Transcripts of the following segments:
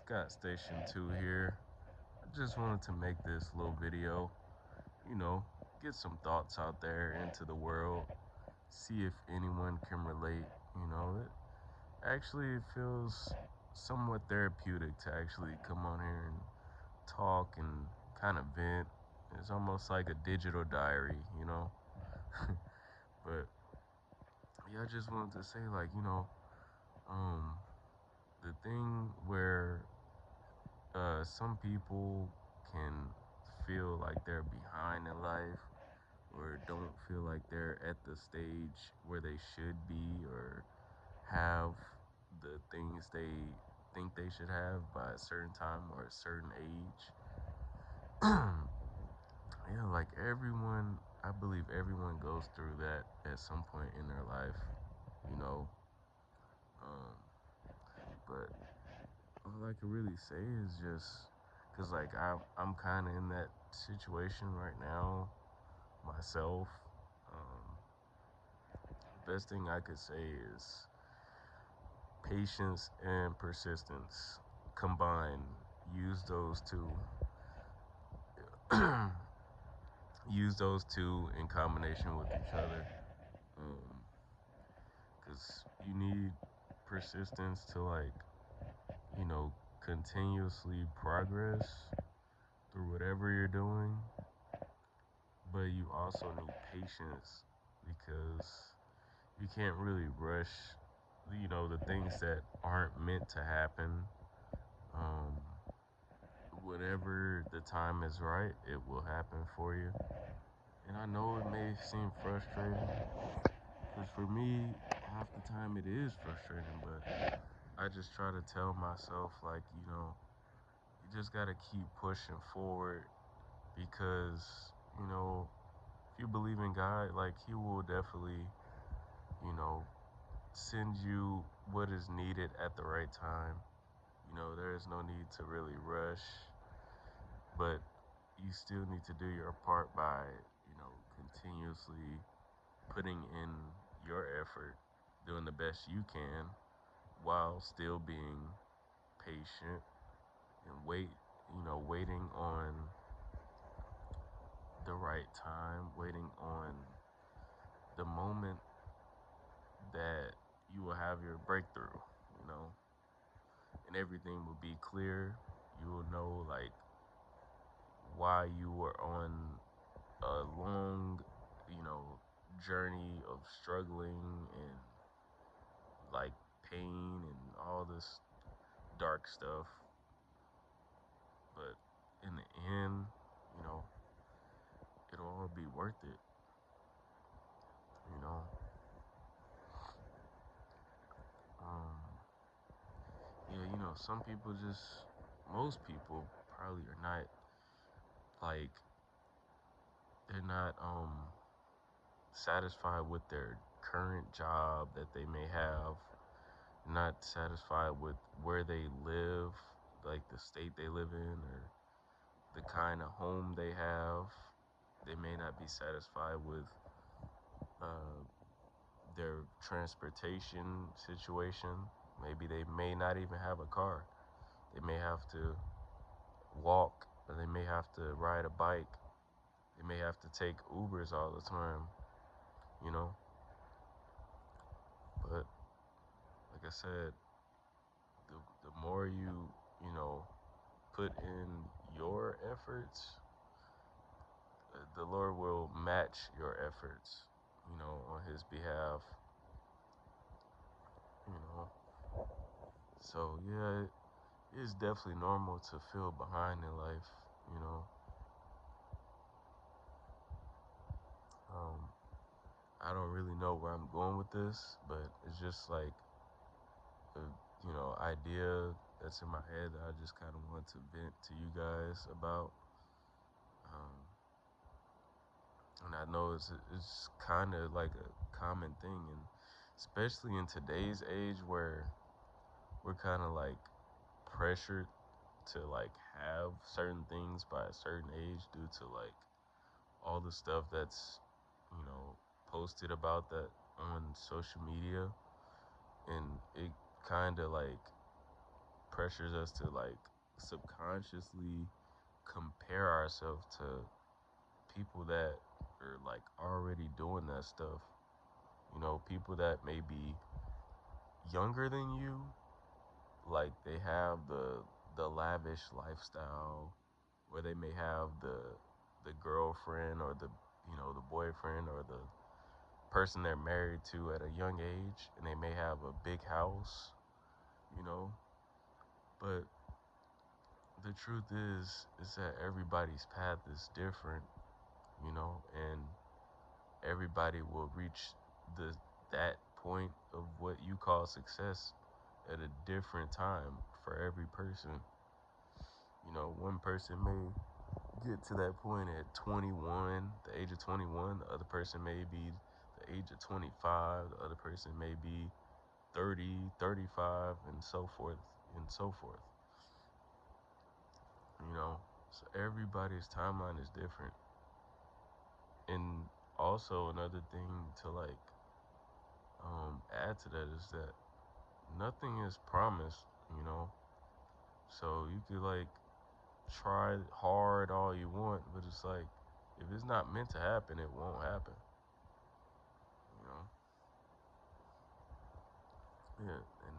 Scott Station 2 here. I just wanted to make this little video, you know, get some thoughts out there into the world, see if anyone can relate. It feels somewhat therapeutic to actually come on here and talk and kind of vent. It's almost like a digital diary. But yeah, I just wanted to say, um, the thing where some people can feel like they're behind in life or don't feel like they're at the stage where they should be or have the things they think they should have by a certain time or a certain age. Yeah, like everyone, I believe everyone goes through that at some point in their life, you know. Um, but all I can really say is just because, like, I'm kind of in that situation right now myself. Um, Best thing I could say is patience and persistence combined. Use those two. Use those two in combination with each other. Because you need persistence to, like, you know, continuously progress through whatever you're doing. But you also need patience because you can't really rush, the things that aren't meant to happen. Um, Whenever the time is right, it will happen for you. And I know it may seem frustrating, because for me, half the time it is frustrating, but I just try to tell myself, like, you just gotta keep pushing forward because, if you believe in God, like, He will definitely, you know, send you what is needed at the right time. There is no need to really rush, but you still need to do your part by, continuously putting in your effort, doing the best you can while still being patient and waiting on the right time, waiting on the moment that you will have your breakthrough, you know, and everything will be clear. You will know, like, why you were on a long, you know, journey of struggling and, like, pain and all this dark stuff. But in the end, you know, it'll all be worth it, you know. Um, yeah, some people most people probably are not, like, they're not satisfied with their current job that they may have, not satisfied with where they live, like the state they live in or the kind of home they have. They may not be satisfied with uh, their transportation situation. Maybe they may not even have a car. They may have to walk, or they may have to ride a bike. They may have to take Ubers all the time, you know. But like I said, the more you put in your efforts, the Lord will match your efforts, on His behalf, you know. So yeah, it is definitely normal to feel behind in life, you know. Um, I don't really know where I'm going with this, but it's just like a, idea that's in my head that I just kind of want to vent to you guys about. Um, and I know it's kind of like a common thing, and especially in today's age where we're kind of like pressured to, like, have certain things by a certain age due to, like, all the stuff that's, you know, posted about that on social media. And it kind of, like, pressures us to like subconsciously compare ourselves to people that are like already doing that stuff. You know, people that may be younger than you, like they have the lavish lifestyle, where they may have the girlfriend or the the boyfriend or the person they're married to at a young age, and they may have a big house, you know. But the truth is that everybody's path is different, you know, and everybody will reach the that point of what you call success at a different time for every person. You know, one person may get to that point at 21, the age of 21. The other person may be the age of 25. The other person may be 30, 35, and so forth and so forth. You know, so everybody's timeline is different. And also another thing to like add to that is that nothing is promised, you know. So you could like try hard all you want, but it's like if it's not meant to happen, it won't happen. You know? Yeah. And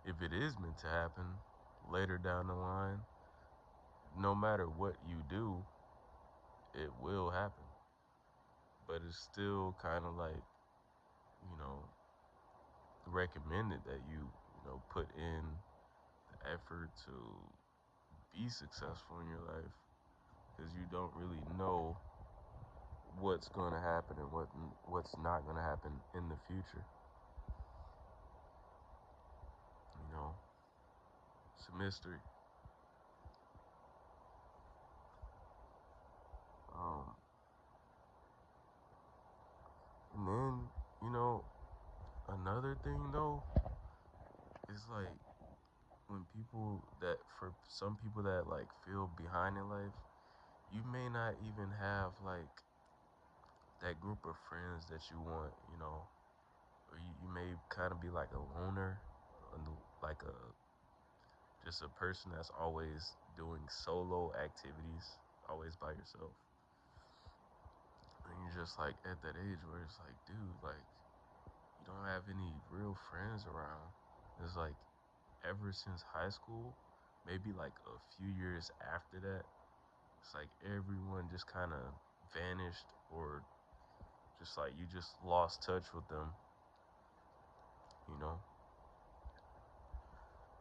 if it is meant to happen later down the line, no matter what you do, it will happen. But it's still kind of like, you know, recommended that you know, put in the effort to be successful in your life, because you don't really know what's going to happen and what's not going to happen in the future. You know, it's a mystery. Um, and then, you know, another thing though is like when people that for some people that like feel behind in life, you may not even have like that group of friends that you want, you know, or you may kind of be like a loner, like a just a person that's always doing solo activities, always by yourself. And you're just like at that age where it's like, dude, like you don't have any real friends around. It's like ever since high school, maybe like a few years after that, it's like everyone just kind of vanished, or just like you just lost touch with them, you know?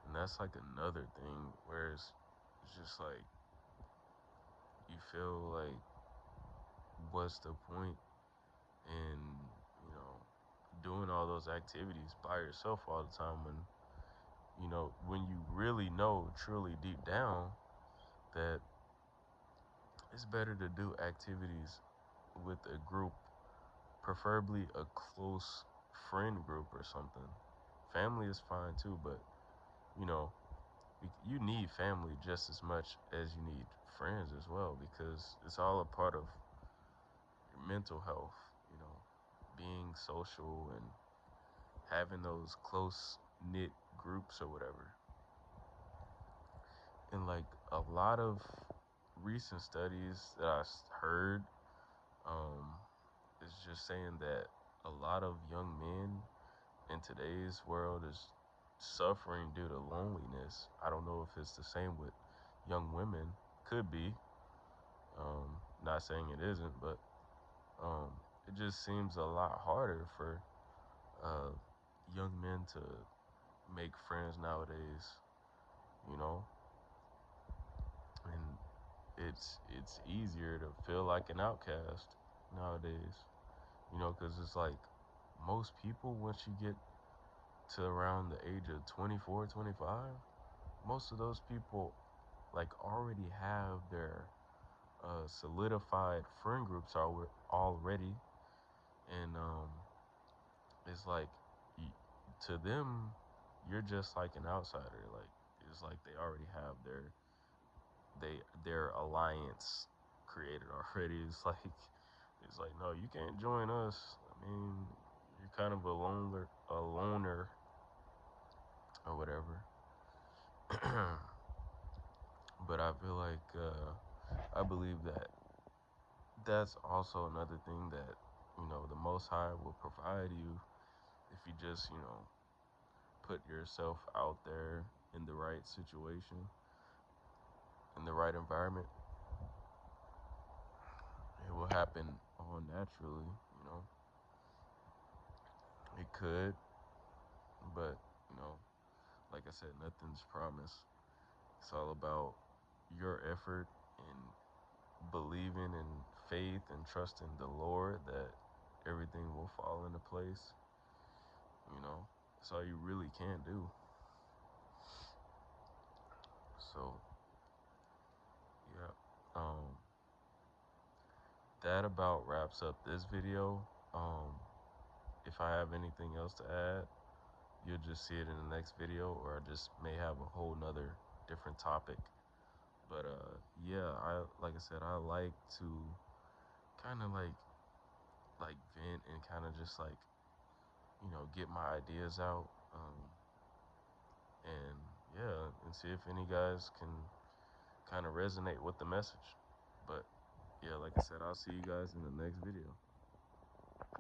And that's like another thing where it's just like you feel like what's the point in, you know, doing all those activities by yourself all the time when, you know, when you really know truly deep down that it's better to do activities with a group, preferably a close friend group or something. Family is fine too, but you know, you need family just as much as you need friends as well, because it's all a part of your mental health, you know, being social and having those close knit groups or whatever. And like a lot of recent studies that I heard, um, is just saying that a lot of young men in today's world is suffering due to loneliness. I don't know if it's the same with young women. Could be. Not saying it isn't, but um, it just seems a lot harder for uh, young men to make friends nowadays. You know, and it's easier to feel like an outcast nowadays. You know, because it's like most people, once you get to around the age of 24, 25, most of those people like already have their solidified friend groups already, and it's like to them, you're just like an outsider. Like it's like they already have their alliance created already. It's like no, you can't join us. I mean, you're kind of a loner or whatever. But I feel like I believe that that's also another thing that, the Most High will provide you if you just, put yourself out there in the right situation, in the right environment. It will happen all naturally, you know. It could, but, like I said, nothing's promised. It's all about your effort and believing in faith and trusting the Lord that everything will fall into place. That's all you really can do. So, yeah. That about wraps up this video. If I have anything else to add, you'll just see it in the next video, or I just may have a whole nother different topic. But yeah, like I said, I like to kind of like vent and kind of just like get my ideas out, and yeah, and see if any guys can kind of resonate with the message. But yeah, like I said, I'll see you guys in the next video.